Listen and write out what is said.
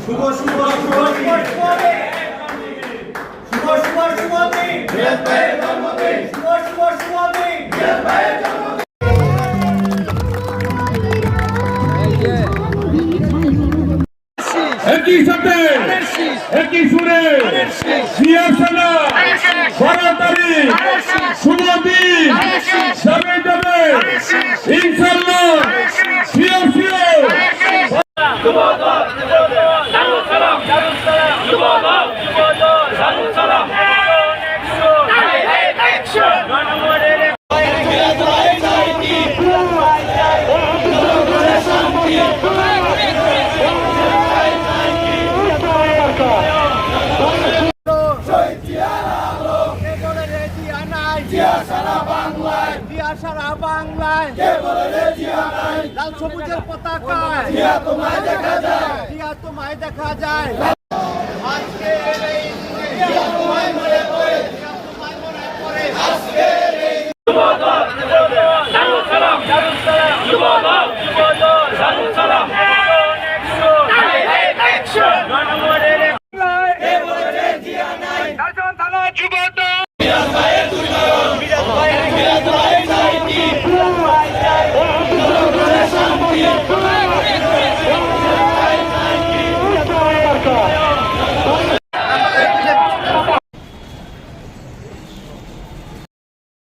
শুভ শুভ শুভ দিন শুভ শুভ শুভ দিন জিয়াদ ভাইয়ের জন্মদিন শুভ শুভ শুভ দিন জিয়াদ ভাইয়ের জন্মদিন। একই সাথে একই সুরে জিয়া সেনা 12 তারিখ শুভ দিন যাবে যাবে ইনশাআল্লাহ শিওর শিওর। সারা বাংলায় লাল সবুজের পতাকায় তোমায় দেখা যায় আজকের এই দিনে তোমায় মনে পড়ে আজকের এই থানা যুবদল